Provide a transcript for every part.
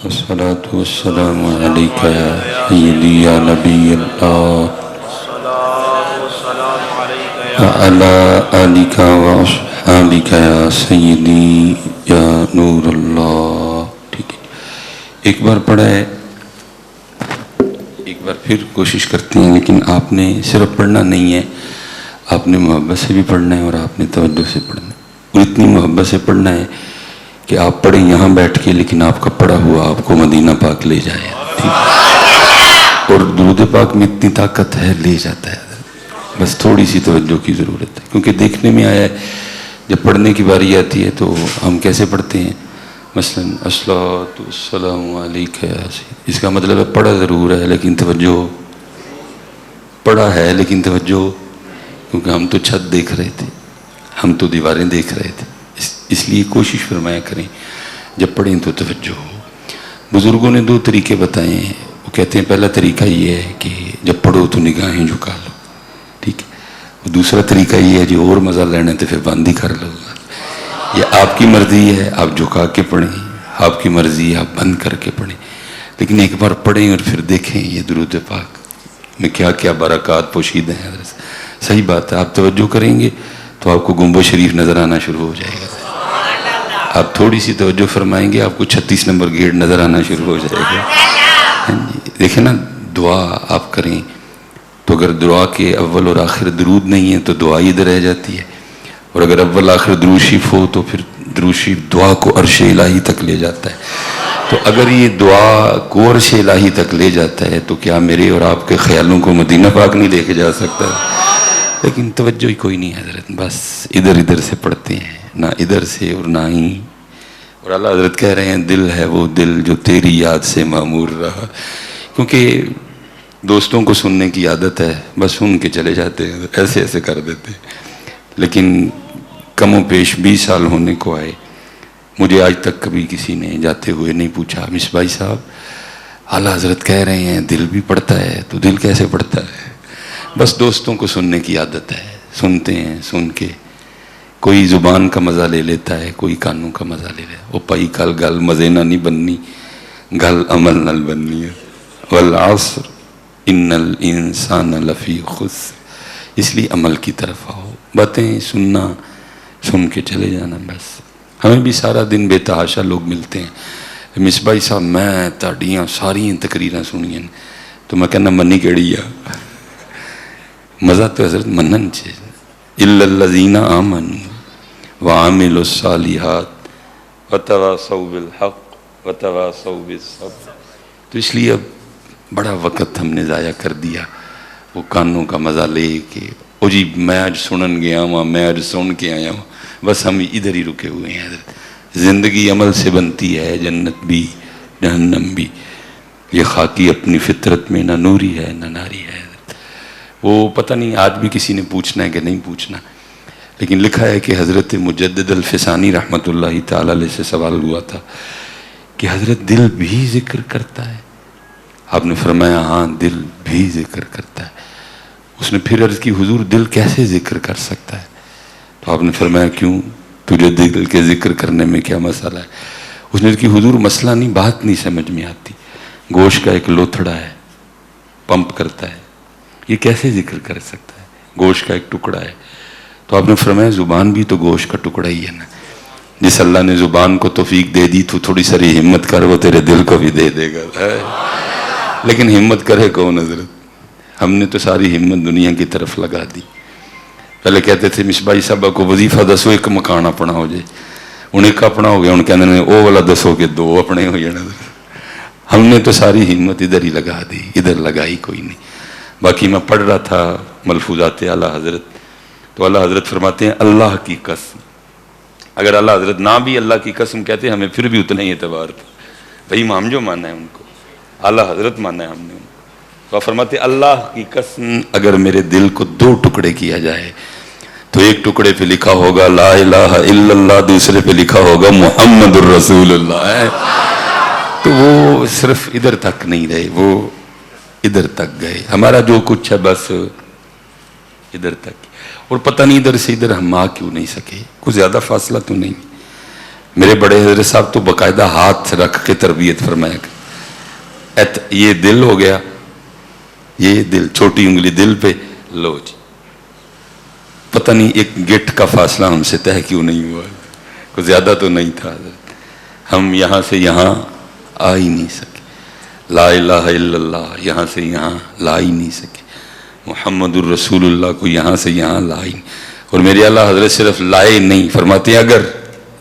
والصلاة والسلام عليك يا سيدي يا نبي الله وعلى آلك وأصحابك يا سيدي يا نور الله. ٹھیک ہے، ایک بار پڑھا ہے، ایک بار پھر کوشش کرتے ہیں، لیکن آپ نے صرف پڑھنا نہیں ہے، آپ نے محبت سے بھی پڑھنا ہے اور آپ نے توجہ سے پڑھنا ہے، اور اتنی محبت سے پڑھنا ہے کہ آپ پڑھیں یہاں بیٹھ کے، لیکن آپ کا پڑھا ہوا آپ کو مدینہ پاک لے جائے. اور درود پاک میں اتنی طاقت ہے، لے جاتا ہے. بس تھوڑی سی توجہ کی ضرورت ہے، کیونکہ دیکھنے میں آیا ہے جب پڑھنے کی باری آتی ہے تو ہم کیسے پڑھتے ہیں. مثلا الصلاۃ والسلام علیک یا سید، اس کا مطلب ہے پڑھا ضرور ہے لیکن توجہ، پڑھا ہے لیکن توجہ، کیونکہ ہم تو چھت دیکھ رہے تھے، ہم تو دیواریں دیکھ رہے تھے. اس لیے کوشش فرمایا کریں جب پڑھیں تو توجہ ہو. بزرگوں نے دو طریقے بتائے ہیں. وہ کہتے ہیں پہلا طریقہ یہ ہے کہ جب پڑھو تو نگاہیں جھکا لو، ٹھیک ہے. اور دوسرا طریقہ یہ ہے جو اور مزہ لینا تو پھر بند ہی کر لو. یہ آپ کی مرضی ہے، آپ جھکا کے پڑھیں، آپ کی مرضی ہے آپ بند کر کے پڑھیں، لیکن ایک بار پڑھیں اور پھر دیکھیں یہ درود پاک میں کیا کیا برکات پوشیدہ ہیں. صحیح بات ہے، آپ توجہ کریں گے تو آپ کو گنبد شریف نظر آنا شروع ہو جائے گا. آپ تھوڑی سی توجہ فرمائیں گے آپ کو 36 نمبر گیٹ نظر آنا شروع ہو جائے گا. دیکھیں نا، دعا آپ کریں تو اگر دعا کے اول اور آخر درود نہیں ہے تو دعا ہی ادھر رہ جاتی ہے، اور اگر اول آخر درود شریف ہو تو پھر درود شریف دعا کو عرش الہی تک لے جاتا ہے. تو اگر یہ دعا کو عرش الہی تک لے جاتا ہے تو کیا میرے اور آپ کے خیالوں کو مدینہ پاک نہیں لے کے جا سکتا؟ لیکن توجہ ہی کوئی نہیں ہے حضرت، بس ادھر ادھر سے پڑھتے ہیں، نہ ادھر سے اور نہ ہی. اور اللہ حضرت کہہ رہے ہیں دل ہے وہ دل جو تیری یاد سے معمور رہا. کیونکہ دوستوں کو سننے کی عادت ہے، بس سن کے چلے جاتے ہیں، ایسے ایسے کر دیتے ہیں. لیکن کم و بیش 20 سال ہونے کو آئے، مجھے آج تک کبھی کسی نے جاتے ہوئے نہیں پوچھا مصباحی صاحب اعلیٰ حضرت کہہ رہے ہیں دل بھی پڑھتا ہے تو دل کیسے پڑھتا ہے. بس دوستوں کو سننے کی عادت ہے، سنتے ہیں، سن کے کوئی زبان کا مزہ لے لیتا ہے، کوئی کانوں کا مزہ لے لیتا ہے. وہ پائی کل گل مزے نہ نہیں بننی، گل عمل نل بننی ہے. والعصر ان الانسان لفی خسر. اس لیے عمل کی طرف آؤ، باتیں سننا، سن کے چلے جانا. بس ہمیں بھی سارا دن بے تحاشا لوگ ملتے ہیں. مصباحی صاحب میں تاڑیاں ساری تقریراں سنی ہیں تو میں کہنا منی کیڑی ہے، مزہ تو حضرت منن چاہیے. الا الذین آمنوا وعملوا الصالحات وتواصوا بالحق وتواصوا بالصبر. تو اس لیے اب بڑا وقت ہم نے ضائع کر دیا وہ کانوں کا مزہ لے کے، او جی میں آج سنن گیا ہوں، میں آج سن کے آیا ہوں. بس ہم ادھر ہی رکے ہوئے ہیں حضرت. زندگی عمل سے بنتی ہے، جنت بھی جہنم بھی. یہ خاکی اپنی فطرت میں نہ نوری ہے نہ ناری ہے. وہ پتہ نہیں آج بھی کسی نے پوچھنا ہے کہ نہیں پوچھنا، لیکن لکھا ہے کہ حضرت مجدد الفسانی رحمۃ اللہ تعالی علیہ سے سوال ہوا تھا کہ حضرت دل بھی ذکر کرتا ہے؟ آپ نے فرمایا ہاں دل بھی ذکر کرتا ہے. اس نے پھر عرض کی حضور دل کیسے ذکر کر سکتا ہے؟ تو آپ نے فرمایا کیوں، تجھے دل کے ذکر کرنے میں کیا مسئلہ ہے؟ اس نے کہ حضور مسئلہ نہیں، بات نہیں سمجھ میں آتی. گوشت کا ایک لوتھڑا ہے، پمپ کرتا ہے، یہ کیسے ذکر کر سکتا ہے؟ گوشت کا ایک ٹکڑا ہے. تو آپ نے فرمایا زبان بھی تو گوشت کا ٹکڑا ہی ہے نا. جس اللہ نے زبان کو توفیق دے دی تو تھوڑی ساری ہمت کر، وہ تیرے دل کو بھی دے دے گا. لیکن ہمت کرے کون حضرت؟ ہم نے تو ساری ہمت دنیا کی طرف لگا دی. پہلے کہتے تھے مصباحی صاحب کو وظیفہ دسو ایک مکان اپنا ہو جائے، انہیں ایک اپنا ہو گیا، ان کہنے نے او والا دسو کہ دو اپنے ہو جانا. ہم نے تو ساری ہمت ادھر ہی لگا دی، ادھر لگائی کوئی نہیں. باقی میں پڑھ رہا تھا ملفوظات اعلیٰ حضرت، تو اعلیٰ حضرت فرماتے ہیں اللہ کی قسم. اگر اعلیٰ حضرت نہ بھی اللہ کی قسم کہتے ہیں ہمیں پھر بھی اتنا ہی اعتبار تھا. بھائی ہم جو مانا ہے ان کو، اعلیٰ حضرت مانا ہے ہم نے ان کو. تو فرماتے ہیں اللہ کی قسم اگر میرے دل کو 2 ٹکڑے کیا جائے تو ایک ٹکڑے پہ لکھا ہوگا لا الہ الا اللہ، دوسرے پہ لکھا ہوگا محمد الرسول اللہ. تو وہ صرف ادھر تک نہیں رہے، وہ ادھر تک گئے. ہمارا جو کچھ ہے بس ادھر تک، اور پتہ نہیں ادھر سے ادھر ہم آ کیوں نہیں سکے. کوئی زیادہ فاصلہ تو نہیں. میرے بڑے حضرت صاحب تو باقاعدہ ہاتھ رکھ کے تربیت فرمایا کہ یہ دل ہو گیا، یہ دل، چھوٹی انگلی دل پہ، لو جی، پتہ نہیں ایک گٹ کا فاصلہ ہم سے طے کیوں نہیں ہوا، کوئی زیادہ تو نہیں تھا، ہم یہاں سے یہاں آ ہی نہیں سکے، لا الہ الا اللہ یہاں سے یہاں لا ہی نہیں سکے، محمد الرسول اللہ کو یہاں سے یہاں لا ہی نہیں۔ اور میرے اعلیٰ حضرت صرف لائے نہیں، فرماتے ہیں اگر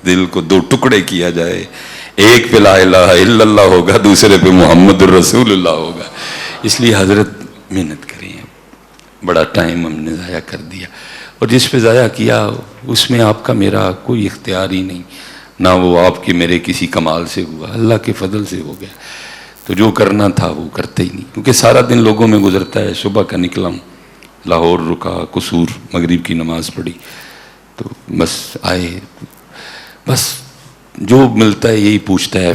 دل کو دو ٹکڑے کیا جائے، ایک پہ لا الہ الا اللہ ہوگا، دوسرے پہ محمد الرسول اللہ ہوگا۔ اس لیے حضرت محنت کریں، بڑا ٹائم ہم نے ضائع کر دیا، اور جس پہ ضائع کیا اس میں آپ کا میرا کوئی اختیار ہی نہیں، نہ وہ آپ کے میرے کسی کمال سے ہوا، اللہ کے فضل سے ہو گیا۔ تو جو کرنا تھا وہ کرتے ہی نہیں، کیونکہ سارا دن لوگوں میں گزرتا ہے، صبح کا نکلا ہوں، لاہور رکا، قصور، مغرب کی نماز پڑھی، تو بس آئے، بس جو ملتا ہے یہی پوچھتا ہے،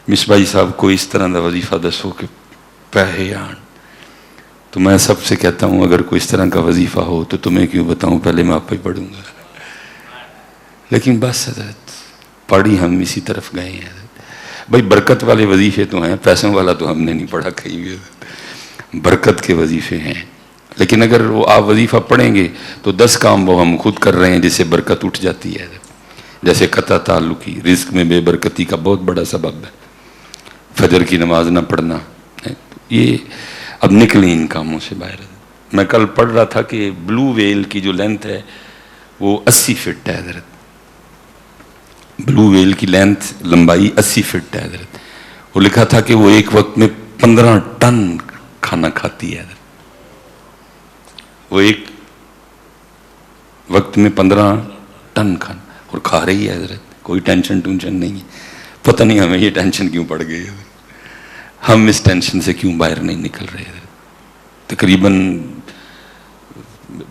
مصباحی صاحب کو اس طرح کا وظیفہ دسو کہ پیسے آن، تو میں سب سے کہتا ہوں اگر کوئی اس طرح کا وظیفہ ہو تو تمہیں کیوں بتاؤں، پہلے میں آپ پہ پڑھوں گا، لیکن بس حضرت پڑھی ہم اسی طرف گئے ہیں۔ بھائی برکت والے وظیفے تو ہیں، پیسوں والا تو ہم نے نہیں پڑھا کہیں بھی، برکت کے وظیفے ہیں، لیکن اگر وہ آپ وظیفہ پڑھیں گے تو 10 کام وہ ہم خود کر رہے ہیں جس سے برکت اٹھ جاتی ہے، جیسے قطع تعلقی، رزق میں بے برکتی کا بہت بڑا سبب ہے، فجر کی نماز نہ پڑھنا، یہ اب نکلیں ان کاموں سے باہر۔ میں کل پڑھ رہا تھا کہ بلو ویل کی جو لینتھ ہے وہ 80 فٹ ہے حضرت، بلو ویل کی لینتھ لمبائی 80 فٹ ہے حضرت، وہ لکھا تھا کہ وہ ایک وقت میں 15 ٹن کھانا کھاتی ہے حضرت، وہ ایک وقت میں 15 ٹن کھانا اور کھا رہی ہے حضرت، کوئی ٹینشن نہیں ہے۔ پتہ نہیں ہمیں یہ ٹینشن کیوں پڑ گئی ہے، ہم اس ٹینشن سے کیوں باہر نہیں نکل رہے ہیں۔ تقریباً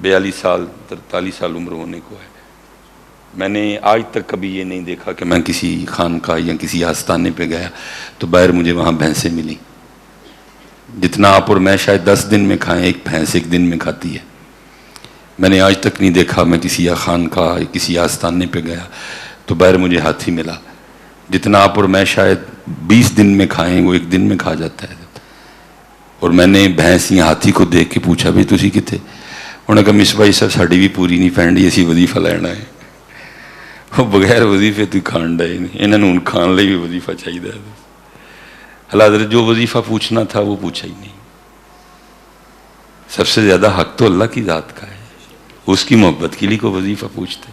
42 سال 43 سال عمر ہونے کو ہے، میں نے آج تک کبھی یہ نہیں دیکھا کہ میں کسی خانقاہ یا کسی آستانے پہ گیا تو باہر مجھے وہاں بھینسیں ملی، جتنا آپ اور میں شاید 10 دن میں کھائیں، ایک بھینس ایک دن میں کھاتی ہے۔ میں نے آج تک نہیں دیکھا میں کسی خانقاہ کسی آستانے پہ گیا تو باہر مجھے ہاتھی ملا، جتنا آپ اور میں شاید 20 دن میں کھائیں وہ ایک دن میں کھا جاتا ہے۔ اور میں نے بھینس یا ہاتھی کو دیکھ کے پوچھا بھی تسی کتے، انہوں نے کہا مصباحی صاحب ساڑی بھی پوری نہیں پہنی، اسی وظیفہ لینا ہے، وہ بغیر وظیفے تو کھان ڈے نہیں، انہوں نے کھان لئے بھی وظیفہ چاہیے۔ اللہ حضرت جو وظیفہ پوچھنا تھا وہ پوچھا ہی نہیں۔ سب سے زیادہ حق تو اللہ کی ذات کا ہے، اس کی محبت کے لیے کو وظیفہ پوچھتے،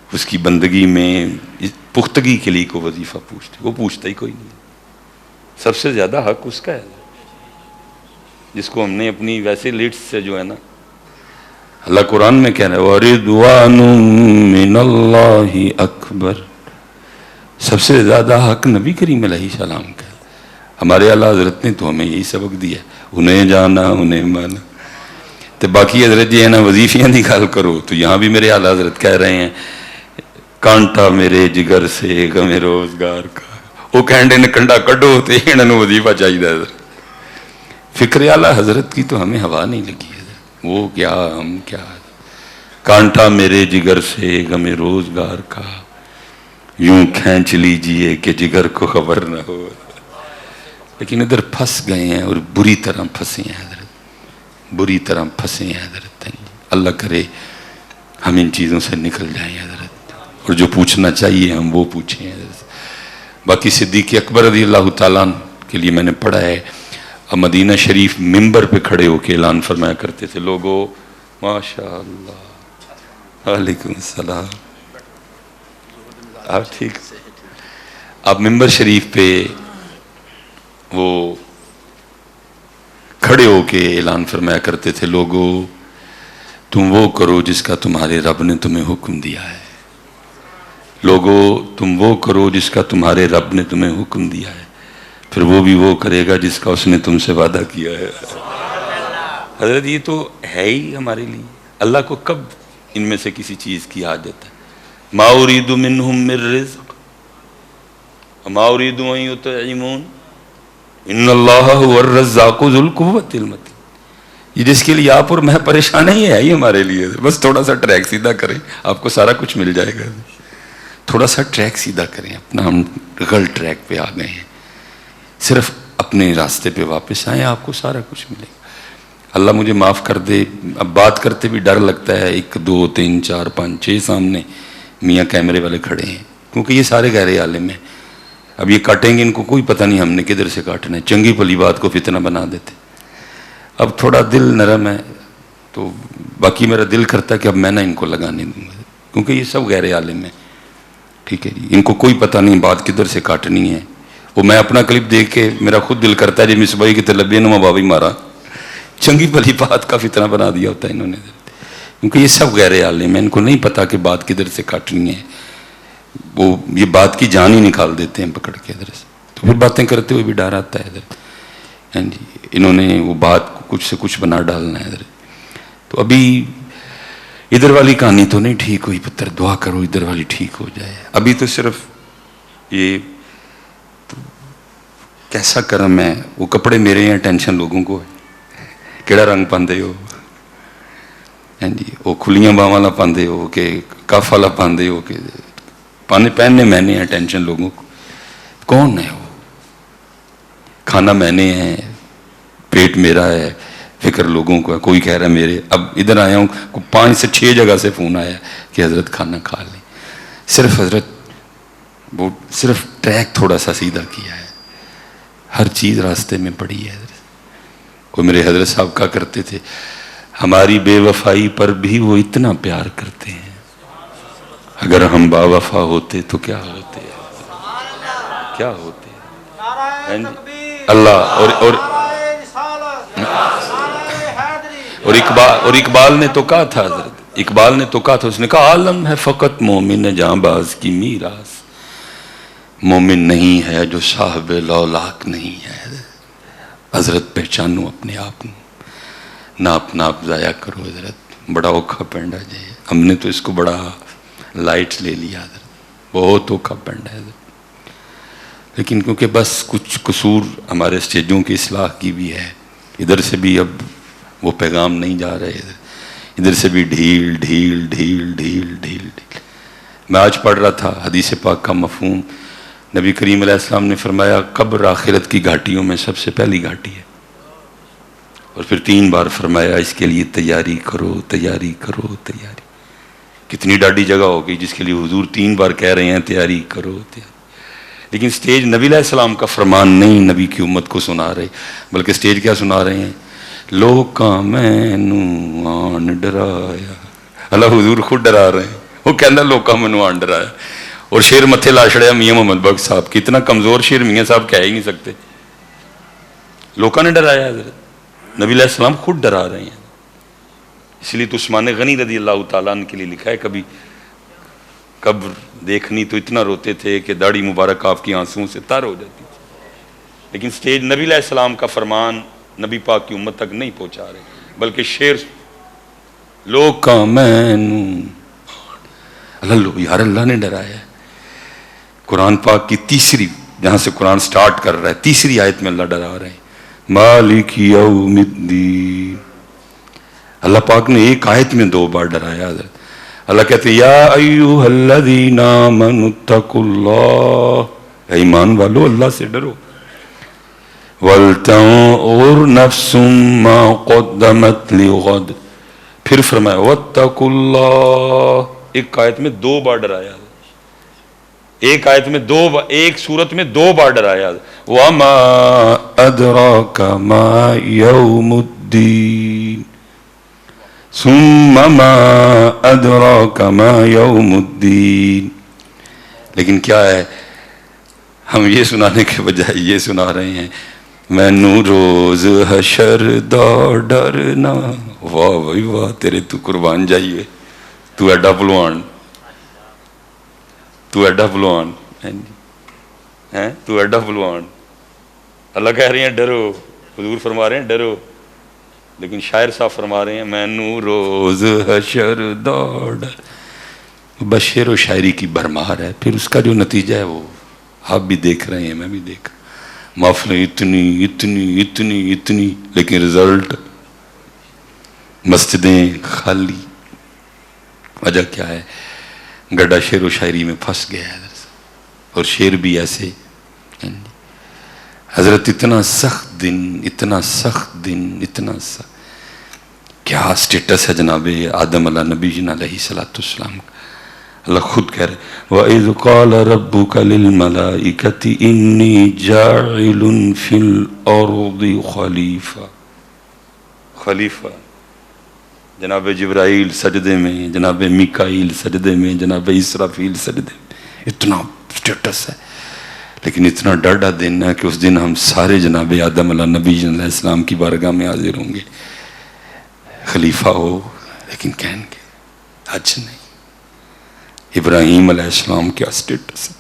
اس کی بندگی میں پختگی کے لیے کو وظیفہ پوچھتے، وہ پوچھتا ہی کوئی نہیں۔ سب سے زیادہ حق اس کا ہے جس کو ہم نے اپنی ویسے لیٹس سے جو ہے نا، اللہ قرآن میں کہہ رہا ہے وَرِضْوَانٌ مِّنَ اللَّهِ اکبر، سب سے زیادہ حق نبی کریم علیہ السلام کا ہے۔ ہمارے اعلیٰ حضرت نے تو ہمیں یہی سبق دیا، انہیں جانا انہیں مانا۔ تو باقی حضرت جی ہے نا وظیفیاں دی گل کرو تو یہاں بھی میرے اعلیٰ حضرت کہہ رہے ہیں کانٹا میرے جگر سے غم روزگار کا، وہ کہنے نے کنڈا کڈو تو انہوں وظیفہ چاہیے حضرت۔ فکر اعلیٰ حضرت کی تو ہمیں ہوا نہیں لگی ہے، وہ کیا ہم کیا، کانٹا میرے جگر سے غم روزگار کا، یوں کھینچ لیجئے کہ جگر کو خبر نہ ہو۔ لیکن ادھر پھنس گئے ہیں اور بری طرح پھنسے ہیں حضرت، بری طرح پھنسے ہیں حضرت۔ اللہ کرے ہم ان چیزوں سے نکل جائیں حضرت، اور جو پوچھنا چاہیے ہم وہ پوچھیں حضرت۔ باقی صدیق اکبر رضی اللہ تعالیٰ کے لیے میں نے پڑھا ہے، مدینہ شریف ممبر پہ کھڑے ہو کے اعلان فرمایا کرتے تھے، لوگو ماشاءاللہ، وعلیکم السلام، آپ ٹھیک، آپ ممبر شریف پہ وہ کھڑے ہو کے اعلان فرمایا کرتے تھے، لوگو تم وہ کرو جس کا تمہارے رب نے تمہیں حکم دیا ہے، لوگو تم وہ کرو جس کا تمہارے رب نے تمہیں حکم دیا ہے، پھر وہ بھی وہ کرے گا جس کا اس نے تم سے وعدہ کیا ہے۔ حضرت یہ تو ہے ہی ہمارے لیے، اللہ کو کب ان میں سے کسی چیز کی حاجت ہے؟ ما اريد منهم من رزق وما اريد ان يطعمون ان اللہ هو الرزاق ذو القوة المتین۔ یہ جس کے لیے آپ اور میں پریشان ہیں یہ ہے ہی ہمارے لیے، بس تھوڑا سا ٹریک سیدھا کریں آپ کو سارا کچھ مل جائے گا۔ تھوڑا سا ٹریک سیدھا کریں اپنا. ہم غلط ٹریک پہ آ گئے ہیں. صرف اپنے راستے پہ واپس آئیں, آپ کو سارا کچھ ملے گا. اللہ مجھے معاف کر دے, اب بات کرتے بھی ڈر لگتا ہے. 1 2 3 4 5 6 سامنے میاں کیمرے والے کھڑے ہیں, کیونکہ یہ سارے گہرے عالم ہیں. اب یہ کاٹیں گے, ان کو کوئی پتہ نہیں ہم نے کدھر سے کاٹنا ہے. چنگی پلی بات کو فتنہ بنا دیتے. اب تھوڑا دل نرم ہے تو باقی میرا دل کرتا ہے کہ اب میں نہ ان کو لگانے دوں گا, کیونکہ یہ سب غیر عالم ہیں. ٹھیک ہے جی, ان کو کوئی پتہ نہیں بات کدھر سے کاٹنی ہے. وہ میں اپنا کلپ دیکھ کے میرا خود دل کرتا ہے جی مصباحی کی تلبیہ نما بابی مارا, چنگی بھلی بات کا فتنہ بنا دیا ہوتا ہے انہوں نے, کیونکہ یہ سب غیر عالم ہیں. ان کو نہیں پتا کہ بات کدھر سے کاٹنی ہے. وہ یہ بات کی جان ہی نکال دیتے ہیں پکڑ کے ادھر سے, تو پھر باتیں کرتے ہوئے بھی ڈر آتا ہے ادھر. ہاں جی, انہوں نے وہ بات کو کچھ سے کچھ بنا ڈالنا ہے ادھر. تو ابھی ادھر والی کہانی تو نہیں ٹھیک ہوئی پتر, دعا کرو ادھر والی ٹھیک ہو جائے. ابھی تو صرف یہ کیسا کرم ہے, وہ کپڑے میرے ہیں, ٹینشن لوگوں کو ہے کیڑا رنگ پاندے ہو. ہاں جی, وہ کھلیاں باواں والا پاندے ہو کہ کف والا پاندے ہو کہ پہننے میں نے ہیں, ٹینشن لوگوں کو. کون ہے وہ؟ کھانا میں نے ہے, پیٹ میرا ہے, فکر لوگوں کو ہے. کوئی کہہ رہا ہے میرے, اب ادھر آیا ہوں 5 سے 6 جگہ سے فون آیا کہ حضرت کھانا کھا لیں. صرف حضرت وہ صرف ٹریک تھوڑا سا سیدھا کیا ہے, ہر چیز راستے میں پڑی ہے. حضرت کوئی میرے حضرت صاحب کہا کرتے تھے ہماری بے وفائی پر بھی وہ اتنا پیار کرتے ہیں, اگر ہم با وفا ہوتے تو کیا ہوتے, کیا ہوتے. اللہ اور اقبال نے تو کہا تھا, حضرت اقبال نے تو کہا تھا, اس نے کہا عالم ہے فقط مومن جاں باز کی میراث, مومن نہیں ہے جو صاحب لولاک نہیں ہے. حضرت پہچانو اپنے آپ کو, ناپ ناپ ضائع کرو. حضرت بڑا اوکھا پینڈا جی, ہم نے تو اس کو بڑا لائٹ لے لیا. حضرت بہت اوکھا پینڈا ہے حضرت. لیکن کیونکہ بس کچھ قصور ہمارے اسٹیجوں کی اصلاح کی بھی ہے, ادھر سے بھی اب وہ پیغام نہیں جا رہے, ادھر سے بھی ڈھیل ڈھیل ڈھیل ڈھیل ڈھیل. میں آج پڑھ رہا تھا حدیث پاک کا مفہوم. نبی کریم علیہ السلام نے فرمایا قبر آخرت کی گھاٹیوں میں سب سے پہلی گھاٹی ہے, اور پھر 3 بار فرمایا اس کے لیے تیاری کرو تیاری کرو تیاری. کتنی ڈاڈی جگہ ہوگی جس کے لیے حضور 3 بار کہہ رہے ہیں تیاری کرو تیاری. لیکن سٹیج نبی علیہ السلام کا فرمان نہیں نبی کی امت کو سنا رہے, بلکہ سٹیج کیا سنا رہے ہیں, لوکاں مینوں آن ڈرایا. اللہ حضور خود ڈرا رہے ہیں, وہ کہنا لوکاں مینوں آن ڈرایا, اور شیر متھے لا چھڑیا میاں محمد بخش صاحب کی. اتنا کمزور شیر میاں صاحب کہہ ہی نہیں سکتے. لوکاں نے ڈرایا, حضرت نبی علیہ السلام خود ڈرا رہے ہیں. اس لیے تو عثمان غنی رضی اللہ تعالیٰ عنہ کے لیے لکھا ہے کبھی قبر دیکھنی تو اتنا روتے تھے کہ داڑھی مبارک آپ کی آنسوؤں سے تر ہو جاتی تھی. لیکن سٹیج نبی علیہ السلام کا فرمان نبی پاک کی امت تک نہیں پہنچا رہے, بلکہ شیر لوکاں مینوں اللہ یار اللہ نے ڈرایا ہے. قرآن پاک کی تیسری, جہاں سے قرآن سٹارٹ کر رہا ہے, تیسری آیت میں اللہ ڈرا رہے ہیں مالک یوم الدین. اللہ پاک نے ایک آیت میں 2 بار ڈرایا. حضرت اللہ کہتے ہیں یا ایھا الذین آمنوا اتقوا اللہ, اے ایمان والو اللہ سے ڈرو. وَلْتَنظُرْ نَفْسٌ مَا قَدَّمَتْ لِغَدٍ, پھر فرمایا وَاتَّقُوا اللَّهَ. ایک آیت میں 2 بار ڈرایا, ایک آیت میں ایک سورت میں 2 بار ڈرایا. وَمَا أَدْرَاكَ مَا يَوْمُ الدِّينِ ثُمَّ مَا أَدْرَاكَ مَا يَوْمُ الدِّينِ. لیکن کیا ہے, ہم یہ سنانے کے بجائے یہ سنا رہے ہیں مینوں روز حشر دا ڈرنا. واہ بھائی واہ, تیرے تو قربان جائیے, تو ایڈا پلوان, تو ایڈا پلوان ہیں, تو ایڈا پلوان. اللہ کہہ رہے ہیں ڈرو, حضور فرما رہے ہیں ڈرو, لیکن شاعر صاحب فرما رہے ہیں مینوں روز حشر دا ڈر. بس شعر و شاعری کی بھرمار ہے, پھر اس کا جو نتیجہ ہے وہ آپ بھی دیکھ رہے ہیں, میں بھی دیکھ رہا ہوں. محفلیں اتنی اتنی اتنی اتنی, لیکن رزلٹ مسجدیں خالی. وجہ کیا ہے؟ گڈا شعر و شاعری میں پھنس گیا ہے اور شعر بھی ایسے. حضرت اتنا سخت دن، اتنا سخت دن، اتنا سخت. کیا سٹیٹس ہے جناب آدم علیہ نبی جن علیہ السلام کا. اللہ خود کہہ رہے وَإِذْ قَالَ رَبُّكَ لِلْمَلَائِكَةِ إِنِّي جَاعِلٌ فِي الْأَرْضِ خَلِيفَةً. خلیفہ جناب جبرائیل سجدے میں، جناب میکائیل سجدے میں، جناب اسرافیل سجدے میں. اتنا سٹیٹس ہے. لیکن اتنا ڈاڈا دن ہے کہ اس دن ہم سارے جناب آدم علیہ نبی علیہ السلام کی بارگاہ میں حاضر ہوں گے. خلیفہ ہو لیکن کہیں گے حج نہیں. ابراہیم علیہ السلام کیا سٹیٹس ہے.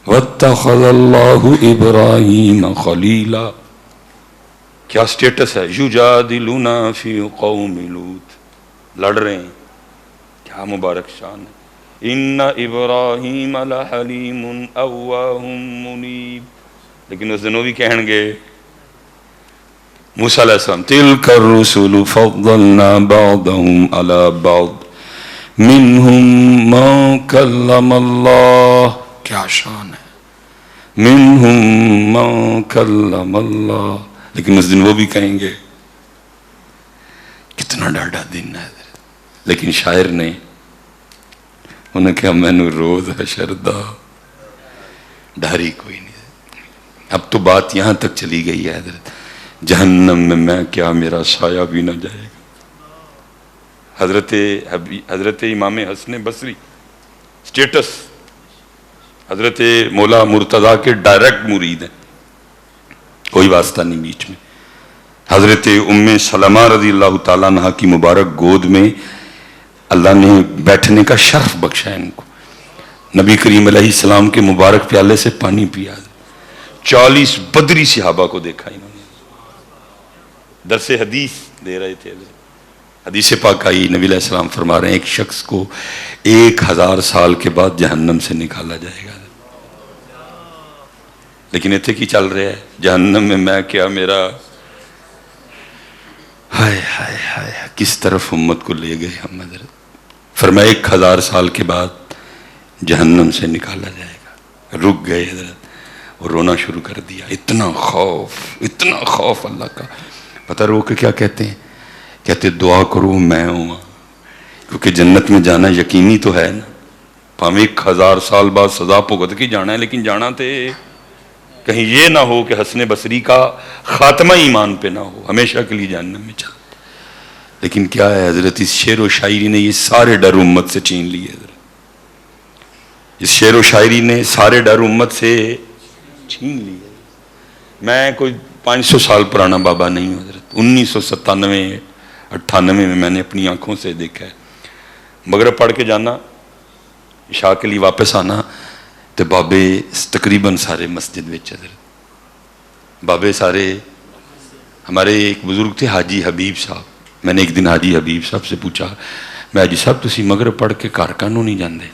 وَاتَّخَذَ اللَّهُ إِبْرَاهِيمَ خَلِيلًا. کیا سٹیٹس ہے. يُجَادِلُونَ فِي قَوْمِ لُوط. لڑ رہے ہیں. کیا مبارک شان ہے. ان ابراہیم لحلیم اوواہ منیب. لیکن اس دن وہ بھی کہیں گے موسیٰ علیہ السلام تلک الرسل فضلنا بعضهم على بعض منہم من کلم اللہ. کیا شان ہے. منہم من کلم اللہ. لیکن اس دن وہ بھی کہیں گے. کتنا ڈاڈا دن ہے. لیکن شاعر نے انہیں کہا میں نے روز حشر دا ڈاری کوئی نہیں. اب تو بات یہاں تک چلی گئی ہے حضرت جہنم میں کیا میرا سایہ بھی نہ جائے گا. حضرت امام حسن بصری سٹیٹس حضرت مولا مرتضیٰ کے ڈائریکٹ مرید ہیں. کوئی واسطہ نہیں بیچ میں. حضرت ام سلمہ رضی اللہ تعالیٰ عنہ کی مبارک گود میں اللہ نے بیٹھنے کا شرف بخشا ہے ان کو. نبی کریم علیہ السلام کے مبارک پیالے سے پانی پیا. 40 بدری صحابہ کو دیکھا انہوں نے. درس حدیث دے رہے تھے. حدیث پاک آئی نبی علیہ السلام فرما رہے ہیں ایک شخص کو 1000 سال کے بعد جہنم سے نکالا جائے گا. لیکن اتنے کی چل رہا ہے جہنم میں کیا میرا. ہائے ہائے ہائے کس طرف امت کو لے گئے ہم. حضرت فرمایا 1000 سال کے بعد جہنم سے نکالا جائے گا. رک گئے حضرت اور رونا شروع کر دیا. اتنا خوف اللہ کا. پتہ رو کہ کیا کہتے ہیں. کہتے دعا کرو میں ہوں. کیونکہ جنت میں جانا یقینی تو ہے نا. ہمیں 1000 سال بعد سزا بھگت کے جانا ہے. لیکن جانا تھے کہیں یہ نہ ہو کہ حسن بصری کا خاتمہ ایمان پہ نہ ہو. ہمیشہ کے لیے جہنم میں چل. لیکن کیا ہے حضرت اس شعر و شاعری نے یہ سارے ڈر امت سے چھین لیے. حضرت اس شعر و شاعری نے سارے ڈر امت سے چھین لیے. میں کوئی 500 سال پرانا بابا نہیں ہوں حضرت. 1997-98 میں میں نے اپنی آنکھوں سے دیکھا ہے. مغرب پڑھ کے جانا عشاء کے لیے واپس آنا تو بابے تقریباً سارے مسجد میں. حضرت بابے سارے. ہمارے ایک بزرگ تھے حاجی حبیب صاحب. میں نے ایک دن حاجی حبیب صاحب سے پوچھا میں حاجی صاحب تسی مغرب پڑھ کے گھر کانوں نہیں جاندے.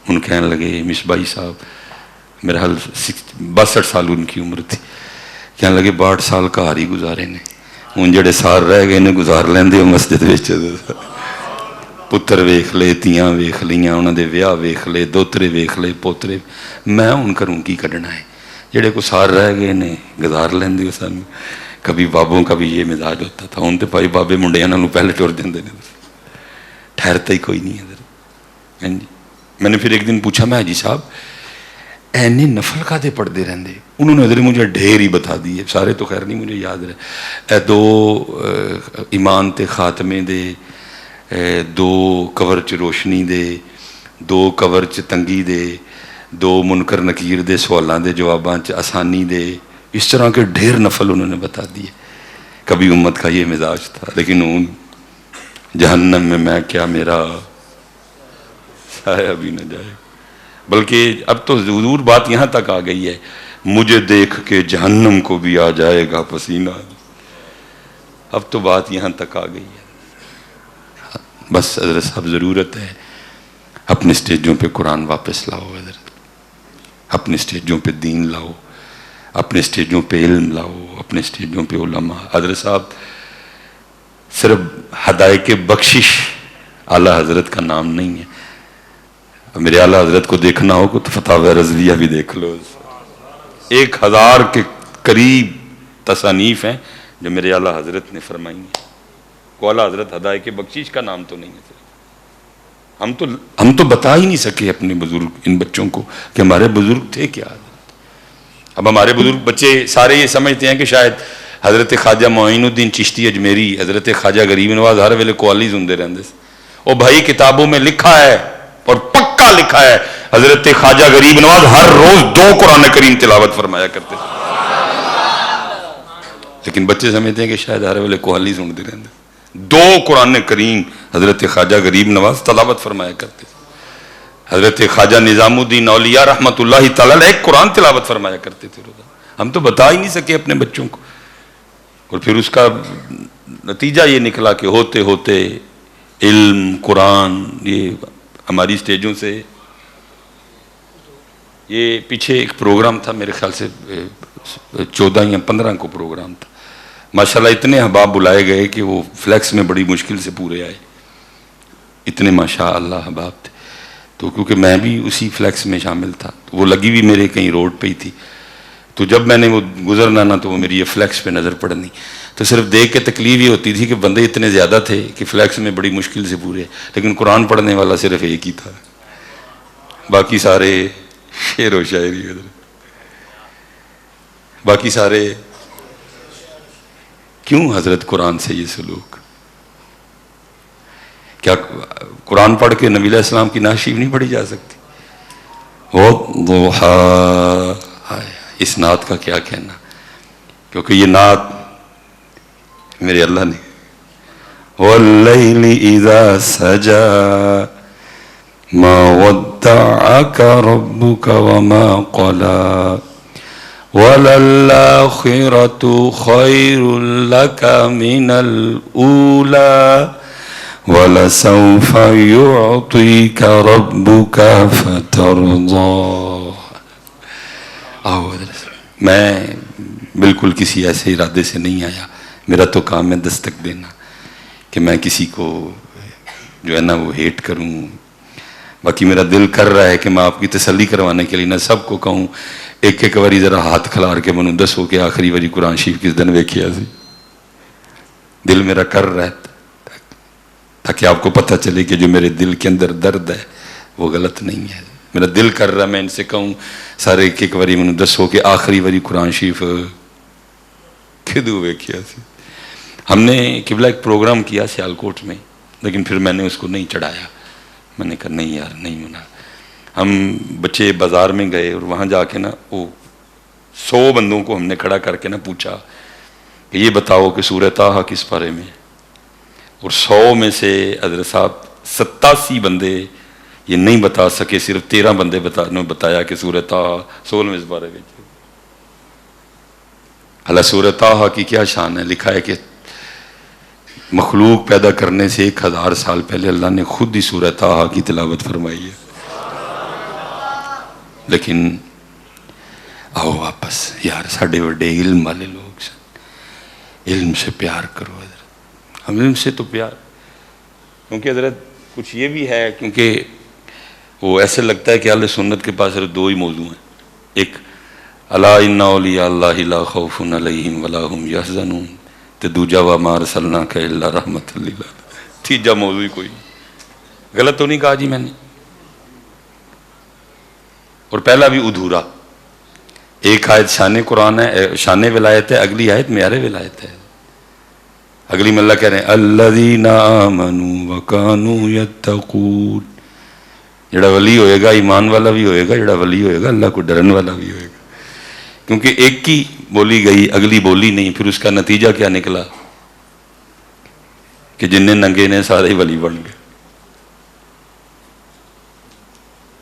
ان کہنے لگے مصباحی صاحب میرے حال 62 سال ان کی عمر تھی. کہنے لگے 62 سال گھر ہی گزارے نے. ہوں جڑے سال رہ گئے نے گزار لیندے مسجد وچ. پتر ویخ لے تیاں ویخ لیاں انہوں دے ویاہ ویخ لے دوترے ویخ لے پوترے. میں ہوں کروں کی کڈنا ہے. جڑے کو سال رہ گئے نے گزار لیندے ہو. سانو کبھی بابوں کا بھی یہ مزاج ہوتا تھا. ہوں تو بھائی بابے منڈیاں نالوں پہلے ٹر جاندے نے. ٹھہرتا ہی کوئی نہیں ہے. میں نے پھر ایک دن پوچھا میں حاجی صاحب اینے نفل کا دے پڑھتے رہندے. انہوں نے حضرت مجھے ڈھیر ہی بتا دیے. سارے تو خیر نہیں مجھے یاد رہے. اے 2 ایمان تے خاتمے دے 2 کور چ روشنی دے 2 کور چ تنگی دے 2 منکر نکیر دے سوالاں دے جواباں چ آسانی دے. اس طرح کے ڈھیر نفل انہوں نے بتا دیے. کبھی امت کا یہ مزاج تھا. لیکن ان جہنم میں کیا میرا سایہ بھی نہ جائے. بلکہ اب تو حضور بات یہاں تک آ گئی ہے مجھے دیکھ کے جہنم کو بھی آ جائے گا پسینہ. اب تو بات یہاں تک آ گئی ہے. بس حضرت صاحب ضرورت ہے اپنے سٹیجوں پہ قرآن واپس لاؤ. حضرت اپنے سٹیجوں پہ دین لاؤ. اپنے سٹیجوں پہ علم لاؤ. اپنے سٹیجوں پہ علماء. حضرت صاحب صرف ہدایت بخشش اعلیٰ حضرت کا نام نہیں ہے. میرے اعلیٰ حضرت کو دیکھنا ہو تو فتاوی رضویہ بھی دیکھ لو. 1000 کے قریب تصانیف ہیں جو میرے اعلیٰ حضرت نے فرمائی ہیں. کو اعلیٰ حضرت ہدایت بخشش کا نام تو نہیں ہے. ہم تو بتا ہی نہیں سکے اپنے بزرگ ان بچوں کو کہ ہمارے بزرگ تھے کیا. اب ہمارے بزرگ بچے سارے یہ سمجھتے ہیں کہ شاید حضرت خواجہ معین الدین چشتی اجمیری, حضرت خواجہ غریب نواز ہر ویلے قوالی سنتے رہتے. او بھائی کتابوں میں لکھا ہے اور پکا لکھا ہے, حضرت خواجہ غریب نواز ہر روز 2 قرآن کریم تلاوت فرمایا کرتے تھے. لیکن بچے سمجھتے ہیں کہ شاید ہر ویلے قوالی سنتے رہتے. 2 قرآن کریم حضرت خواجہ غریب نواز تلاوت فرمایا کرتے تھے. حضرت خواجہ نظام الدین اولیاء رحمۃ اللہ تعالی علیہ ایک قرآن تلاوت فرمایا کرتے تھے. ہم تو بتا ہی نہیں سکے اپنے بچوں کو. اور پھر اس کا نتیجہ یہ نکلا کہ ہوتے ہوتے علم قرآن یہ ہماری سٹیجوں سے. یہ پیچھے ایک پروگرام تھا میرے خیال سے 14 یا 15 کو پروگرام تھا. ماشاءاللہ اتنے احباب بلائے گئے کہ وہ فلیکس میں بڑی مشکل سے پورے آئے. اتنے ماشاءاللہ احباب تھے. تو کیونکہ میں بھی اسی فلیکس میں شامل تھا, تو وہ لگی بھی میرے کہیں روڈ پہ ہی تھی. تو جب میں نے وہ گزرنا نا تو وہ میری یہ فلیکس پہ نظر پڑنی, تو صرف دیکھ کے تکلیف یہ ہوتی تھی کہ بندے اتنے زیادہ تھے کہ فلیکس میں بڑی مشکل سے پورے, لیکن قرآن پڑھنے والا صرف ایک ہی تھا, باقی سارے شعر و شاعری. باقی سارے کیوں حضرت قرآن سے یہ سلوک؟ کیا قرآن پڑھ کے نبی علیہ السلام کی نعت شریف نہیں پڑھی جا سکتی؟ اس نعت کا کیا کہنا, کیونکہ یہ نعت میرے اللہ نے وَاللَّيْلِ إِذَا سَجَى مَا وَدَّعَكَ رَبُّكَ وَمَا قَلَى وَلَلْآخِرَةُ خَيْرٌ لَكَ مِنَ الْأُولَى وَلَسَوْفَ يُعْطِيكَ رَبُّكَ فَتَرْضَى. میں بالکل کسی ایسے ارادے سے نہیں آیا, میرا تو کام ہے دستک دینا, کہ میں کسی کو جو ہے نا وہ ہیٹ کروں. باقی میرا دل کر رہا ہے کہ میں آپ کی تسلی کروانے کے لیے نہ سب کو کہوں ایک ایک واری ذرا ہاتھ کھلار کے بنوں دسو کہ آخری واری قرآن شریف کس دن ویکھیا سی. دل میرا کر رہا ہے تاکہ آپ کو پتہ چلے کہ جو میرے دل کے اندر درد ہے وہ غلط نہیں ہے. میرا دل کر رہا ہے میں ان سے کہوں سارے ایک ایک واری منو دسو کہ آخری واری قرآن شریف کدو ویکھیا سی. ہم نے قبلہ ایک پروگرام کیا سیالکوٹ میں, لیکن پھر میں نے اس کو نہیں چڑھایا. میں نے کہا نہیں یار نہیں ہونا. ہم بچے بازار میں گئے اور وہاں جا کے نا وہ 100 بندوں کو ہم نے کھڑا کر کے نا پوچھا کہ یہ بتاؤ کہ سورہ طٰہٰ کس پارے میں, اور 100 میں سے حضرت صاحب 87 بندے یہ نہیں بتا سکے, صرف 13 بندے بتایا کہ سورہ طٰہٰ 16ویں پارے میں. اللہ سورہ طٰہٰ کی کیا شان ہے, لکھا ہے کہ مخلوق پیدا کرنے سے 1000 سال پہلے اللہ نے خود ہی سورہ طٰہٰ کی تلاوت فرمائی ہے. لیکن آؤ واپس یار, ساڑھے وڈے علم والے لوگ سن, علم سے پیار کرو حضرت. ہم علم سے تو پیار, کیونکہ حضرت کچھ یہ بھی ہے, کیونکہ وہ ایسے لگتا ہے کہ اہل سنت کے پاس صرف 2 ہی موضوع ہیں. ایک الا ان اولیاء اللہ لا خوف علیہم ولا هم یحزنون, تے دوجا وما ارسلناک الا رحمۃ للعالمین. تیجا موضوع ہی کوئی. غلط تو نہیں کہا جی میں نے؟ اور پہلا بھی ادھورا. ایک آیت شان قرآن ہے, شان ولایت ہے, اگلی آیت معیار ولایت ہے. اگلی میں اللہ کہہ رہے ہیں الذین آمنوا وکانوا یتقون. جڑا ولی ہوئے گا ایمان والا بھی ہوئے گا, جڑا ولی ہوئے گا اللہ کو ڈرن والا بھی ہوئے گا. کیونکہ ایک کی بولی گئی اگلی بولی نہیں, پھر اس کا نتیجہ کیا نکلا کہ جننے ننگے نے سارے ولی بن گئے.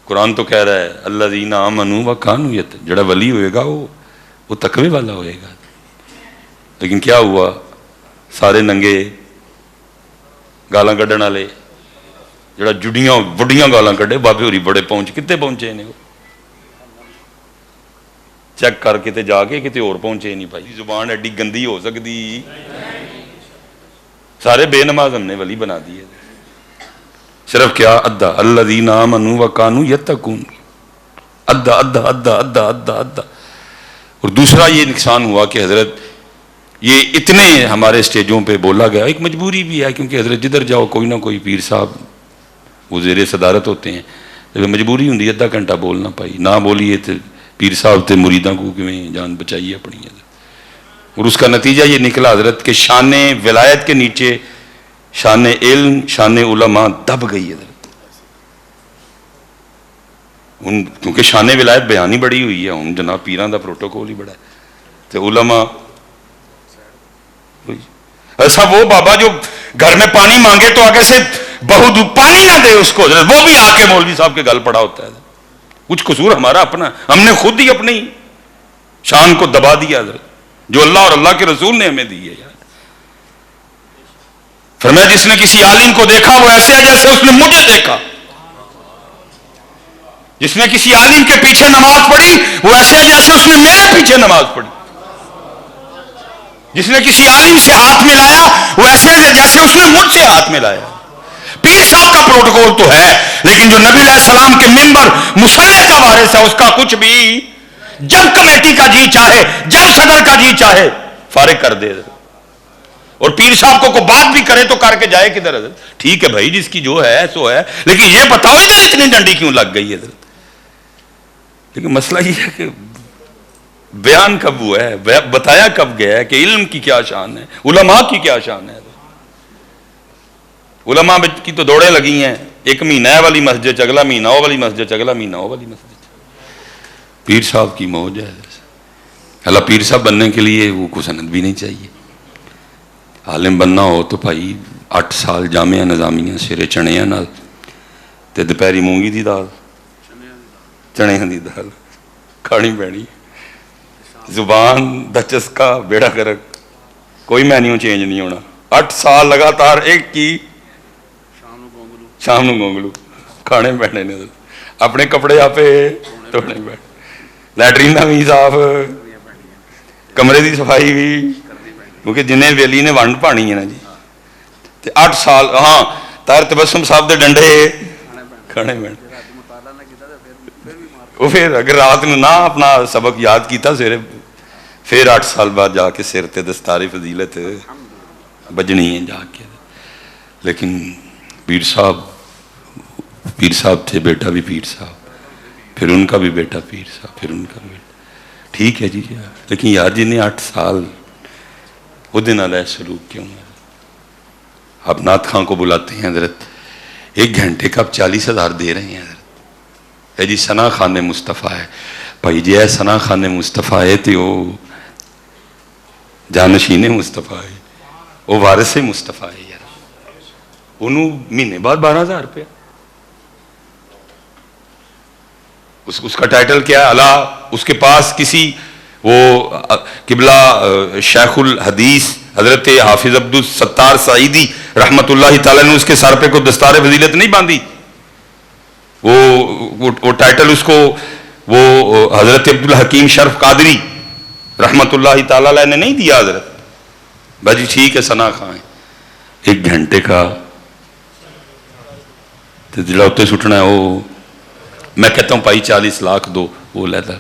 قرآن تو کہہ رہا ہے الذین آمنوا وکانوا یتقون, جڑا ولی ہوئے گا وہ تقوی والا ہوئے گا. لیکن کیا ہوا, سارے ننگے گالاں کڈن والے, جڑا جڑیاں وڈیاں گالاں کڈے بابے ہوری بڑے پہنچ کتے پہنچے نے, چیک کر کے تے جا کے کتے اور پہنچے نہیں. بھائی زبان ایڈی گندی ہو سکتی؟ سارے بے نماز ہم نے ولی بنا دیے. صرف کیا ادھا الذین آمنوا وکانوا یتقون، ادھا ادھا ادھا ادھا ادھا ادھا۔ اور دوسرا یہ نقصان ہوا کہ حضرت یہ اتنے ہمارے سٹیجوں پہ بولا گیا، ایک مجبوری بھی ہے کیونکہ حضرت جدھر جاؤ کوئی نہ کوئی پیر صاحب وہ زیر صدارت ہوتے ہیں، مجبوری ہوں ادھا گھنٹہ بولنا پائی، نہ بولیے تو پیر صاحب تے مریداں کو کیویں جان بچائیے اپنی حضرت۔ اور اس کا نتیجہ یہ نکلا حضرت کہ شان ولایت کے نیچے شان علم شان علماء دب گئی حضرت، کیونکہ شان ولایت بیان ہی بڑی ہوئی ہے، ہوں جناب پیران دا پروٹوکول ہی بڑا ہے، تو علماء ایسا وہ بابا جو گھر میں پانی مانگے تو آگے سے بہو پانی نہ دے اس کو حضرت، وہ بھی آ کے مولوی صاحب کے گل پڑا ہوتا ہے۔ کچھ قصور ہمارا اپنا، ہم نے خود ہی اپنی شان کو دبا دیا حضرت جو اللہ اور اللہ کے رسول نے ہمیں دی ہے یار۔ فرمایا جس نے کسی عالم کو دیکھا وہ ایسے ہے جیسے اس نے مجھے دیکھا، جس نے کسی عالم کے پیچھے نماز پڑھی وہ ایسے ہے جیسے اس نے میرے پیچھے نماز پڑھی، جس نے کسی عالم سے ہاتھ ملایا وہ ایسے ہے جیسے اس نے مجھ سے ہاتھ ملایا۔ پیر صاحب کا پروٹوکول تو ہے، لیکن جو نبی علیہ السلام کے منبر مصلی کا وارث ہے اس کا کچھ بھی جب کمیٹی کا جی چاہے جب صدر کا جی چاہے فارغ کر دے، اور پیر صاحب کو بات بھی کرے تو کر کے جائے کدھر حضرت؟ ٹھیک ہے بھائی جس کی جو ہے سو ہے، لیکن یہ بتاؤ ادھر اتنی ڈنڈی کیوں لگ گئی حضرت؟ لیکن مسئلہ یہ ہے کہ بیان کب ہوا ہے، بتایا کب گیا ہے کہ علم کی کیا شان ہے، علماء کی کیا شان ہے۔ علماء کی تو دوڑیں لگی ہیں، ایک مہینہ ہے والی مسجد، اگلا مہینہ ہو والی مسجد، اگلا مہینہ ہو والی مسجد۔ پیر صاحب کی موج ہے۔ اللہ پیر صاحب بننے کے لیے وہ کو سند بھی نہیں چاہیے، عالم بننا ہو تو بھائی 8 سال جامعہ نظامیہ سرے چنیا نال تے دوپہری مونگی دی دال چنیا دی دال کھانی پینی، زبان دا چسکا بیڑا کرک، کوئی مینیو چینج نہیں ہونا، 8 سال لگاتار ایک کی شام نو گونگلو کھانے پینے نے، اپنے کپڑے آپ دھونے پے، لیٹرین کا بھی صاف، کمرے دی صفائی بھی، کیونکہ جنہیں ویلی نے ونڈ پانی ہے نا جی، 8 سال ہاں طاہر تبسم صاحب دے ڈنڈے کھانے پینے، وہ پھر اگر رات نو نہ اپنا سبق یاد کیتا سویرے پھر 8 سال بعد جا کے سر تے دستار فضیلت بجنی ہے جا کے۔ لیکن پیر صاحب تھے، بیٹا بھی پیر صاحب، پھر ان کا بھی بیٹا پیر صاحب، پھر ان کا بھی بیٹا، ٹھیک ہے جی یار، لیکن یار جنہیں 8 سال وہ دن علیہ سلوک کیوں ہے؟ آپ نعت خان کو بلاتے ہیں حضرت، 1 گھنٹے کا آپ 40,000 دے رہے ہیں حضرت، ہے جی ثنا خان مصطفیٰ ہے، بھائی جی ہے ثنا خان مصطفیٰ ہے تو وہ جانشین مصطفیٰ ہے، وہ وارث مصطفیٰ ہے یار، انہوں مہینے بعد 12,000 روپیہ، اس کا ٹائٹل کیا ہے؟ اللہ اس کے پاس کسی وہ قبلہ شیخ الحدیث حضرت حافظ عبدالستار سعیدی رحمت اللہ تعالیٰ نے اس کے سر پہ کو دستار فضیلت نہیں باندھی، وہ ٹائٹل اس کو وہ حضرت عبدالحکیم شرف قادری رحمت اللہ تعالیٰ نے نہیں دیا حضرت، بھائی ٹھیک ہے ثنا خان ہے، 1 گھنٹے کا جلوتے سٹنا ہے، وہ میں کہتا ہوں بھائی 40 لاکھ دو وہ لیتا،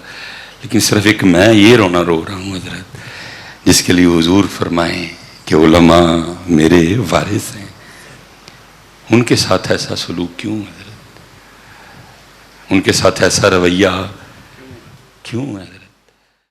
لیکن صرف ایک میں یہ رونا رو رہا ہوں حضرت جس کے لیے حضور فرمائیں کہ علماء میرے وارث ہیں، ان کے ساتھ ایسا سلوک کیوں حضرت؟ ان کے ساتھ ایسا رویہ کیوں ہے؟